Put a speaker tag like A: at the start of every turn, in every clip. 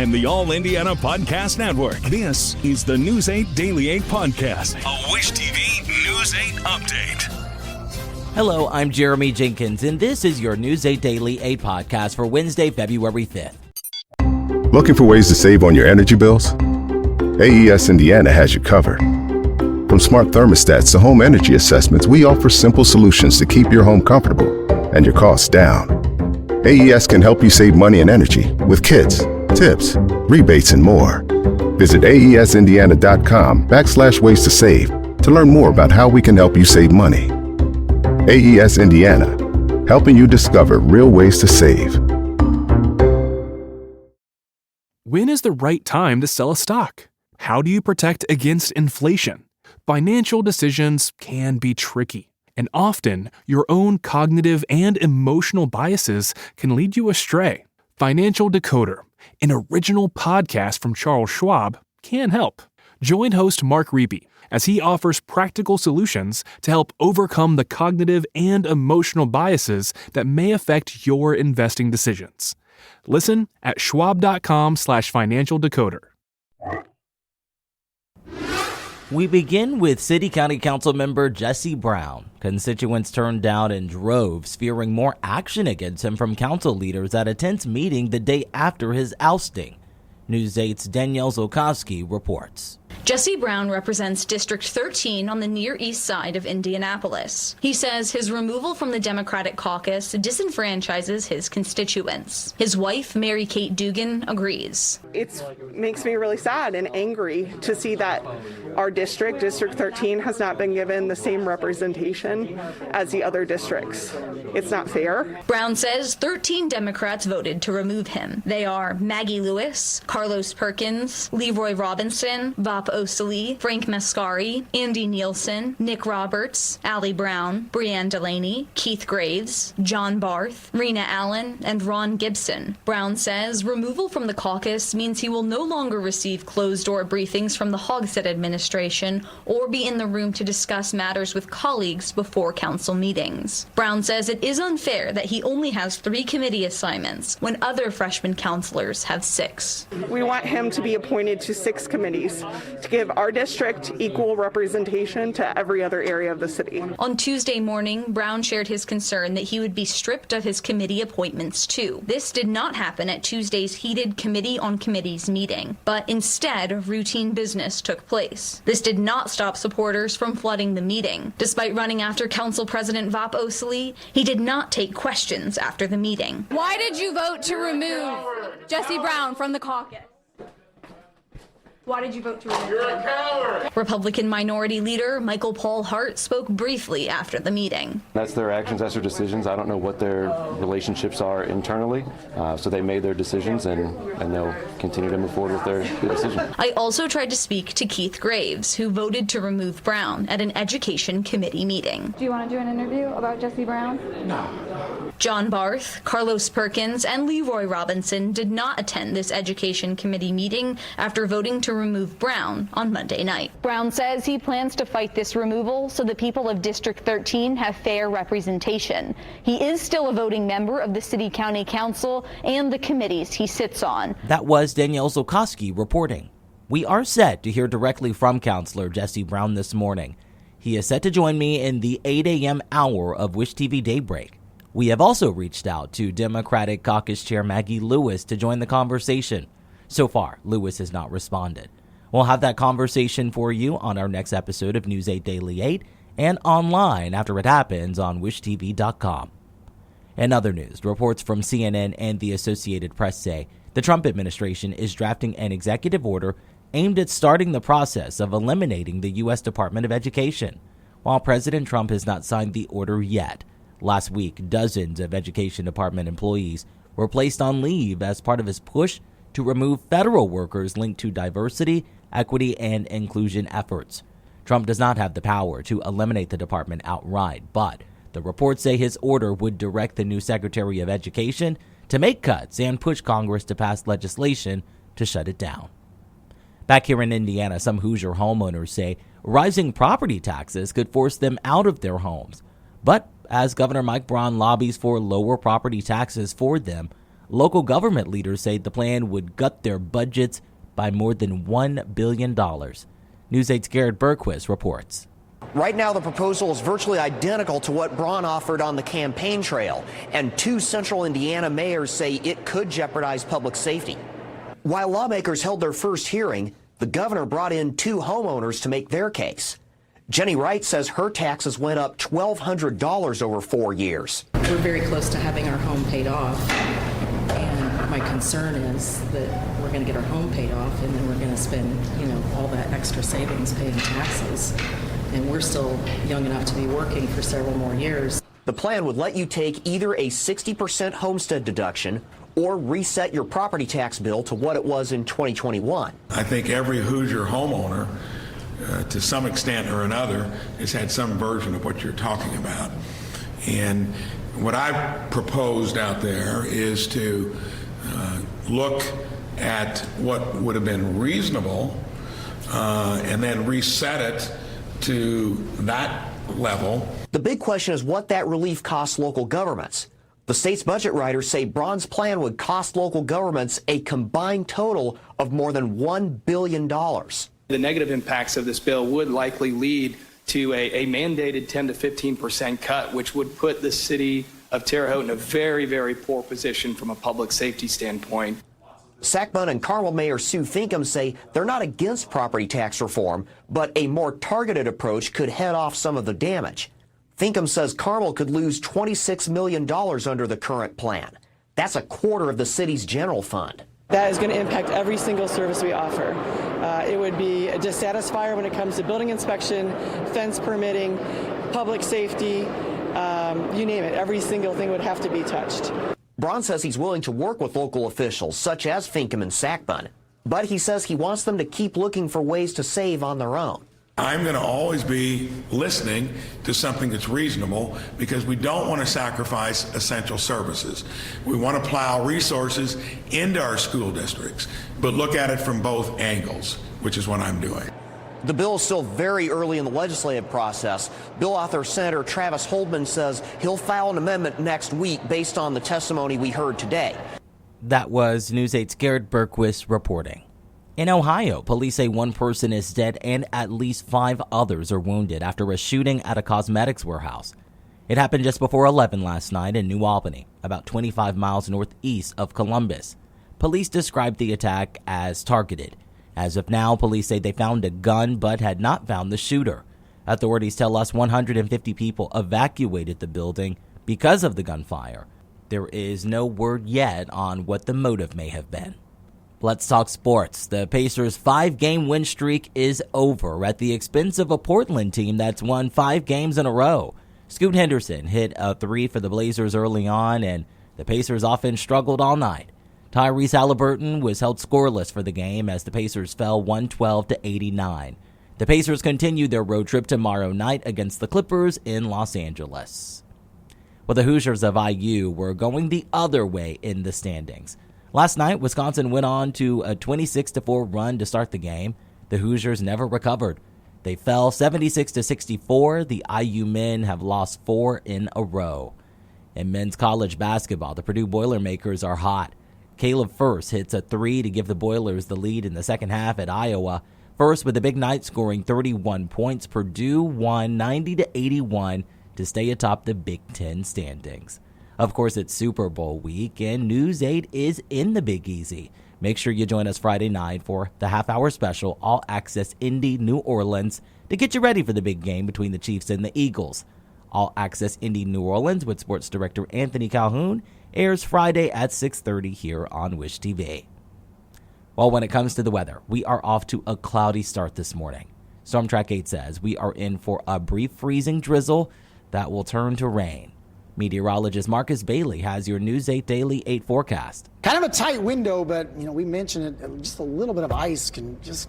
A: and the All Indiana Podcast Network. This is the News 8 Daily 8 Podcast, a Wish TV News 8 update.
B: Hello, I'm Jeremy Jenkins, and this is your News 8 Daily 8 Podcast for Wednesday, February 5th.
C: Looking for ways to save on your energy bills? AES Indiana has you covered. From smart thermostats to home energy assessments, we offer simple solutions to keep your home comfortable and your costs down. AES can help you save money and energy with kits, tips, rebates, and more. Visit aesindiana.com/ways to save to learn more about how we can help you save money. AES Indiana, helping you discover real ways to save.
D: When is the right time to sell a stock? How do you protect against inflation? Financial decisions can be tricky, and often your own cognitive and emotional biases can lead you astray. Financial Decoder, an original podcast from Charles Schwab, can help. Join host Mark Reeby as he offers practical solutions to help overcome the cognitive and emotional biases that may affect your investing decisions. Listen at schwab.com/financial decoder.
B: We begin with City County Councilmember Jesse Brown. Constituents turned down in droves, fearing more action against him from council leaders at a tense meeting the day after his ousting. News 8's Danielle Zolkowski reports.
E: Jesse Brown represents District 13 on the Near East Side of Indianapolis. He says his removal from the Democratic caucus disenfranchises his constituents. His wife, Mary Kate Dugan, agrees.
F: It makes me really sad and angry to see that our district, District 13, has not been given the same representation as the other districts. It's not fair.
E: Brown says 13 Democrats voted to remove him. They are Maggie Lewis, Carlos Perkins, Leroy Robinson, Vop Osili, Frank Mascari, Andy Nielsen, Nick Roberts, Allie Brown, Breanne Delaney, Keith Graves, John Barth, Rena Allen, and Ron Gibson. Brown says removal from the caucus means he will no longer receive closed-door briefings from the Hogsett administration or be in the room to discuss matters with colleagues before council meetings. Brown says it is unfair that he only has 3 committee assignments when other freshman counselors have 6.
F: We want him to be appointed to 6 committees to give our district equal representation to every other area of the city.
E: On Tuesday morning, Brown shared his concern that he would be stripped of his committee appointments too. This did not happen at Tuesday's heated committee on committees meeting, but instead routine business took place. This did not stop supporters from flooding the meeting. Despite running after Council President Vop Osili, he did not take questions after the meeting.
G: Why did you vote to remove Jesse Brown from the caucus? Why did you vote to remove him? You're a coward!
E: Republican Minority Leader Michael Paul Hart spoke briefly after the meeting.
H: That's their actions, that's their decisions. I don't know what their relationships are internally, so they made their decisions and they'll continue to move forward with their decision.
E: I also tried to speak to Keith Graves, who voted to remove Brown at an education committee meeting.
G: Do you want to do an interview about Jesse Brown?
H: No.
E: John Barth, Carlos Perkins, and Leroy Robinson did not attend this education committee meeting after voting to remove Brown on Monday night.
I: Brown says he plans to fight this removal so the people of District 13 have fair representation. He is still a voting member of the City County Council and the committees he sits on.
B: That was Danielle Zolkowski reporting. We are set to hear directly from Councilor Jesse Brown this morning. He is set to join me in the 8 a.m. hour of Wish TV Daybreak. We have also reached out to Democratic Caucus Chair Maggie Lewis to join the conversation. So far, Lewis has not responded. We'll have that conversation for you on our next episode of News 8 Daily 8 and online after it happens on wishtv.com. In other news, reports from CNN and the Associated Press say the Trump administration is drafting an executive order aimed at starting the process of eliminating the U.S. Department of Education. While President Trump has not signed the order yet, last week, dozens of Education Department employees were placed on leave as part of his push to remove federal workers linked to diversity, equity, and inclusion efforts. Trump does not have the power to eliminate the department outright, but the reports say his order would direct the new Secretary of Education to make cuts and push Congress to pass legislation to shut it down. Back here in Indiana, some Hoosier homeowners say rising property taxes could force them out of their homes. But as Governor Mike Braun lobbies for lower property taxes for them, Local government leaders say the plan would gut their budgets by more than $1 billion. News 8's Garrett Bergquist reports.
J: Right now, the proposal is virtually identical to what Braun offered on the campaign trail, and 2 central Indiana mayors say it could jeopardize public safety. While lawmakers held their first hearing, the governor brought in 2 homeowners to make their case. Jenny Wright says her taxes went up $1,200 over 4 years.
K: We're very close to having our home paid off, and my concern is that we're going to get our home paid off, and then we're going to spend, all that extra savings paying taxes. And we're still young enough to be working for several more years.
J: The plan would let you take either a 60% homestead deduction or reset your property tax bill to what it was in 2021.
L: I think every Hoosier homeowner, to some extent or another, has had some version of what you're talking about. And what I've proposed out there is to look at what would have been reasonable and then reset it to that level.
J: The big question is what that relief costs local governments. The state's budget writers say Braun's plan would cost local governments a combined total of more than $1 billion.
M: The negative impacts of this bill would likely lead to a mandated 10 to 15% cut, which would put the city of Terre Haute in a very, very poor position from a public safety standpoint.
J: Sac-Bun and Carmel Mayor Sue Finkham say they're not against property tax reform, but a more targeted approach could head off some of the damage. Finkham says Carmel could lose $26 million under the current plan. That's a quarter of the city's general fund.
N: That is going to impact every single service we offer. It would be a dissatisfier when it comes to building inspection, fence permitting, public safety, you name it. Every single thing would have to be touched.
J: Braun says he's willing to work with local officials, such as Finkham and Sac-Bun, but he says he wants them to keep looking for ways to save on their own.
L: I'm going to always be listening to something that's reasonable because we don't want to sacrifice essential services. We want to plow resources into our school districts, but look at it from both angles, which is what I'm doing.
J: The bill is still very early in the legislative process. Bill author Senator Travis Holdman says he'll file an amendment next week based on the testimony we heard today.
B: That was News 8's Garrett Bergquist reporting. In Ohio, police say 1 person is dead and at least 5 others are wounded after a shooting at a cosmetics warehouse. It happened just before 11 last night in New Albany, about 25 miles northeast of Columbus. Police described the attack as targeted. As of now, police say they found a gun but had not found the shooter. Authorities tell us 150 people evacuated the building because of the gunfire. There is no word yet on what the motive may have been. Let's talk sports. The Pacers' 5-game win streak is over at the expense of a Portland team that's won 5 games in a row. Scoot Henderson hit a 3 for the Blazers early on, and the Pacers' offense struggled all night. Tyrese Halliburton was held scoreless for the game as the Pacers fell 112-89. The Pacers continue their road trip tomorrow night against the Clippers in Los Angeles. Well, the Hoosiers of IU were going the other way in the standings. Last night, Wisconsin went on to a 26-4 run to start the game. The Hoosiers never recovered. They fell 76-64. The IU men have lost 4 in a row. In men's college basketball, the Purdue Boilermakers are hot. Caleb First hits a 3 to give the Boilers the lead in the second half at Iowa. First with a big night scoring 31 points. Purdue won 90-81 to stay atop the Big Ten standings. Of course, it's Super Bowl week and News 8 is in the Big Easy. Make sure you join us Friday night for the half-hour special All Access Indy New Orleans to get you ready for the big game between the Chiefs and the Eagles. All Access Indy New Orleans with sports director Anthony Calhoun airs Friday at 6:30 here on Wish TV. Well, when it comes to the weather, we are off to a cloudy start this morning. Storm Track 8 says we are in for a brief freezing drizzle that will turn to rain. Meteorologist Marcus Bailey has your News 8 Daily 8 forecast.
O: Kind of a tight window, but, we mentioned it, just a little bit of ice can just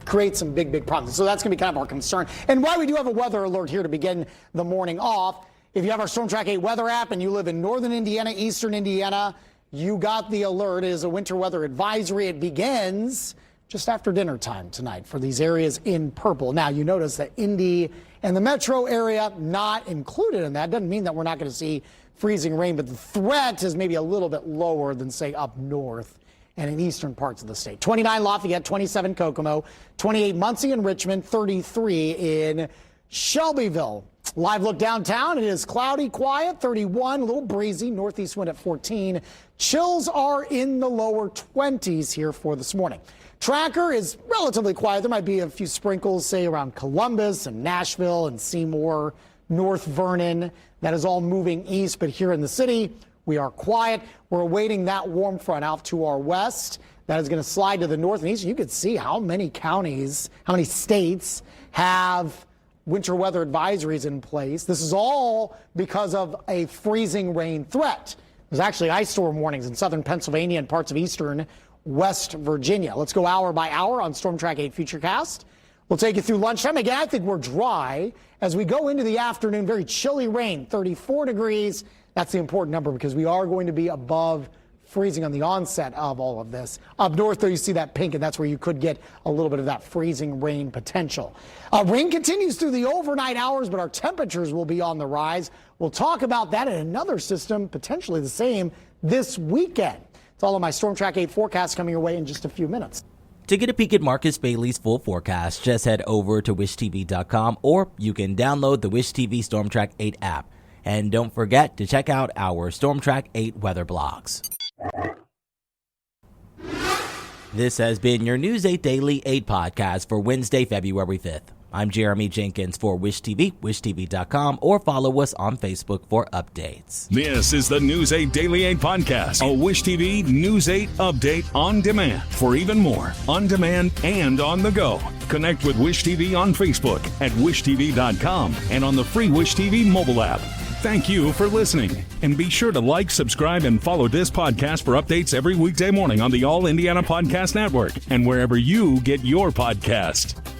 O: create some big problems. So that's going to be kind of our concern. And why we do have a weather alert here to begin the morning off. If you have our Storm Track 8 weather app and you live in northern Indiana, eastern Indiana, you got the alert. It is a winter weather advisory. It begins just after dinner time tonight for these areas in purple. Now, you notice that Indy and the metro area not included in that. Doesn't mean that we're not going to see freezing rain, but the threat is maybe a little bit lower than, say, up north and in eastern parts of the state. 29 Lafayette, 27 Kokomo, 28 Muncie and Richmond, 33 in Shelbyville. Live look downtown. It is cloudy, quiet, 31, a little breezy, northeast wind at 14. Chills are in the lower 20s here for this morning. Tracker is relatively quiet. There might be a few sprinkles, say, around Columbus and Nashville and Seymour, North Vernon. That is all moving east, but here in the city, we are quiet. We're awaiting that warm front out to our west. That is going to slide to the north and east. You can see how many counties, how many states have winter weather advisories in place. This is all because of a freezing rain threat. There's actually ice storm warnings in southern Pennsylvania and parts of eastern West Virginia. Let's go hour by hour on Storm Track 8 Futurecast. We'll take you through lunchtime. Again, I think we're dry. As we go into the afternoon, very chilly rain, 34 degrees. That's the important number because we are going to be above freezing on the onset of all of this. Up north, though, you see that pink, and that's where you could get a little bit of that freezing rain potential. Rain continues through the overnight hours, but our temperatures will be on the rise. We'll talk about that in another system, potentially the same, this weekend. It's all on my Storm Track 8 forecast coming your way in just a few minutes.
B: To get a peek at Marcus Bailey's full forecast, just head over to wishtv.com, or you can download the Wish TV Storm Track 8 app. And don't forget to check out our Storm Track 8 weather blogs. This has been your News 8 Daily 8 podcast for Wednesday, February 5th. I'm Jeremy Jenkins for Wish TV, wishtv.com, or follow us on Facebook for updates.
A: This is the News 8 Daily 8 podcast, a Wish TV News 8 update on demand. For even more, on demand and on the go, connect with Wish TV on Facebook at wishtv.com and on the free Wish TV mobile app. Thank you for listening, and be sure to like, subscribe, and follow this podcast for updates every weekday morning on the All Indiana Podcast Network and wherever you get your podcast.